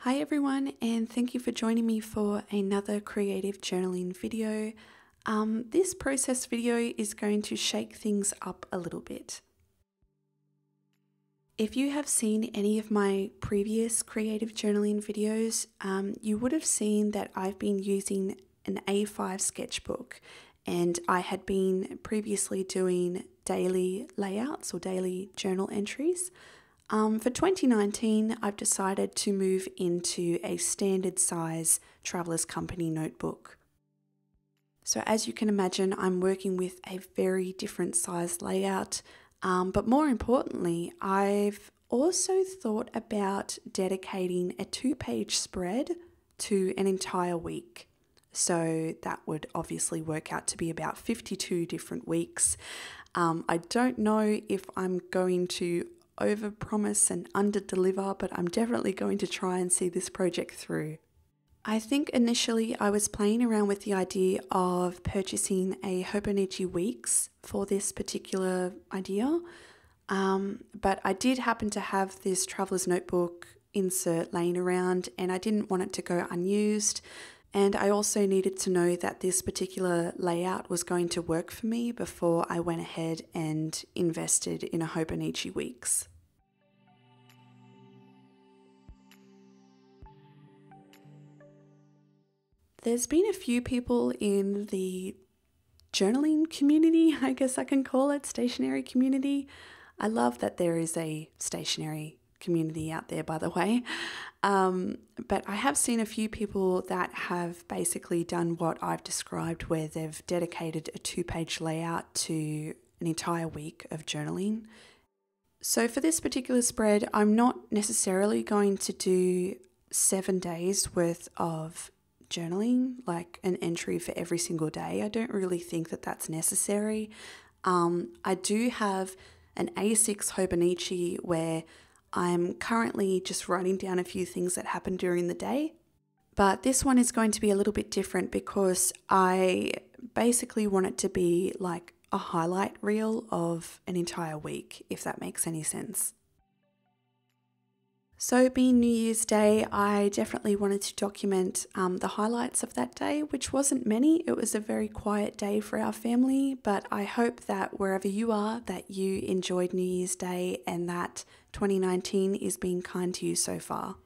Hi everyone, and thank you for joining me for another creative journaling video. This process video is going to shake things up a little bit. If you have seen any of my previous creative journaling videos, you would have seen that I've been using an A5 sketchbook, and I had been previously doing daily layouts or daily journal entries. For 2019, I've decided to move into a standard size Traveller's Company notebook. So as you can imagine, I'm working with a very different size layout, but more importantly, I've also thought about dedicating a 2-page spread to an entire week. So that would obviously work out to be about 52 different weeks. I don't know if I'm going to overpromise and underdeliver, but I'm definitely going to try and see this project through. I think initially I was playing around with the idea of purchasing a Hobonichi Weeks for this particular idea, but I did happen to have this Traveller's Notebook insert laying around and I didn't want it to go unused. And I also needed to know that this particular layout was going to work for me before I went ahead and invested in a Hobonichi Weeks. There's been a few people in the journaling community, I guess I can call it, stationery community. I love that there is a stationery community out there, by the way. But I have seen a few people that have basically done what I've described, where they've dedicated a 2-page layout to an entire week of journaling. So for this particular spread, I'm not necessarily going to do 7 days worth of journaling, like an entry for every single day. I don't really think that that's necessary. I do have an A6 Hobonichi where I'm currently just writing down a few things that happened during the day. But this one is going to be a little bit different because I basically want it to be like a highlight reel of an entire week, if that makes any sense. So being New Year's Day, I definitely wanted to document the highlights of that day, which wasn't many. It was a very quiet day for our family, but I hope that wherever you are, that you enjoyed New Year's Day and that 2019 is being kind to you so far.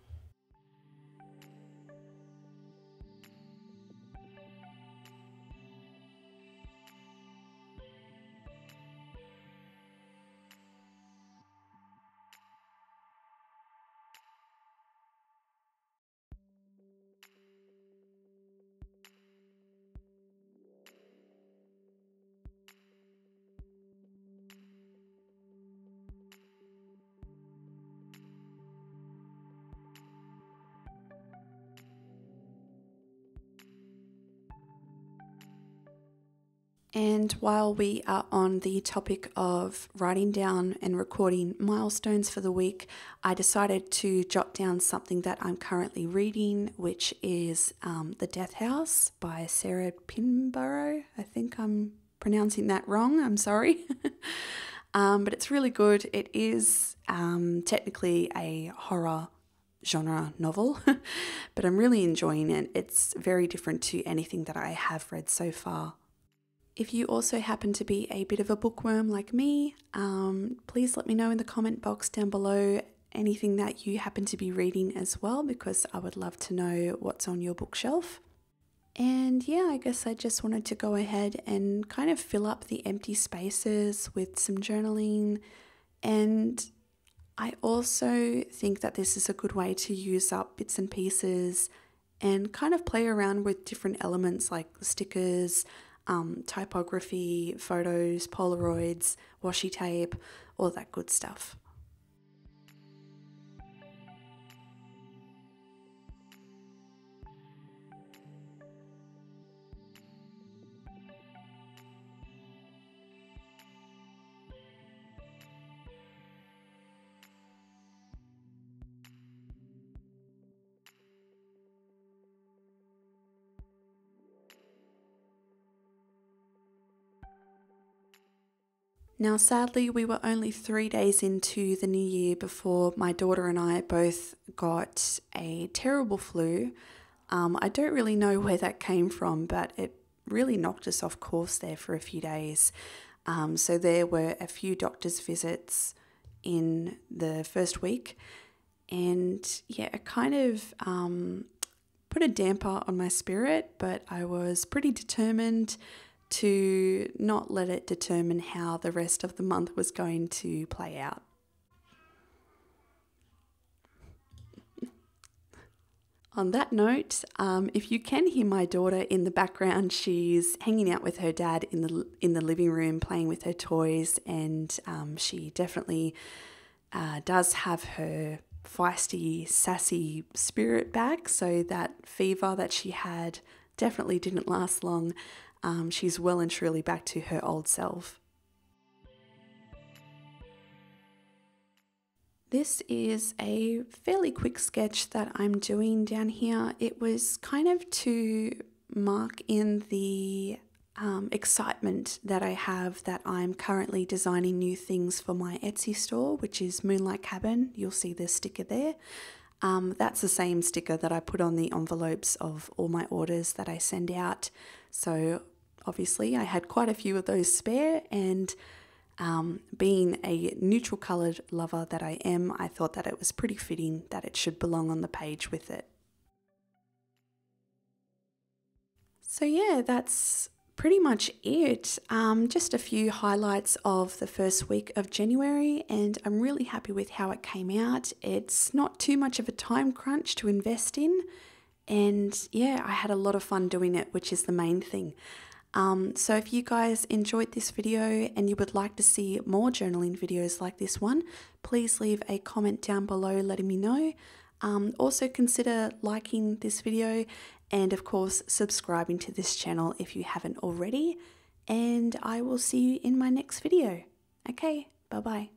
And while we are on the topic of writing down and recording milestones for the week, I decided to jot down something that I'm currently reading, which is The Death House by Sarah Pinborough. I think I'm pronouncing that wrong, I'm sorry. But it's really good. It is technically a horror genre novel, but I'm really enjoying it. It's very different to anything that I have read so far. If you also happen to be a bit of a bookworm like me, please let me know in the comment box down below anything that you happen to be reading as well, because I would love to know what's on your bookshelf. And yeah, I guess I just wanted to go ahead and kind of fill up the empty spaces with some journaling. And I also think that this is a good way to use up bits and pieces and kind of play around with different elements like stickers, typography, photos, Polaroids, washi tape, all that good stuff. Now, sadly, we were only 3 days into the new year before my daughter and I both got a terrible flu. I don't really know where that came from, but it really knocked us off course there for a few days. So there were a few doctor's visits in the first week, and yeah, it kind of put a damper on my spirit, but I was pretty determined to not let it determine how the rest of the month was going to play out. On that note, if you can hear my daughter in the background, she's hanging out with her dad in the living room, playing with her toys, and she definitely does have her feisty, sassy spirit back. So that fever that she had definitely didn't last long. She's well and truly back to her old self. This is a fairly quick sketch that I'm doing down here. It was kind of to mark in the excitement that I have that I'm currently designing new things for my Etsy store, which is Moonlight Cabin. You'll see the sticker there. That's the same sticker that I put on the envelopes of all my orders that I send out. So obviously I had quite a few of those spare, and being a neutral coloured lover that I am, I thought that it was pretty fitting that it should belong on the page with it. So yeah, that's pretty much it. Just a few highlights of the first week of January, and I'm really happy with how it came out. It's not too much of a time crunch to invest in, and yeah, I had a lot of fun doing it, which is the main thing. So if you guys enjoyed this video and you would like to see more journaling videos like this one, please leave a comment down below letting me know. Also consider liking this video and of course subscribing to this channel if you haven't already, and I will see you in my next video. Okay, bye bye.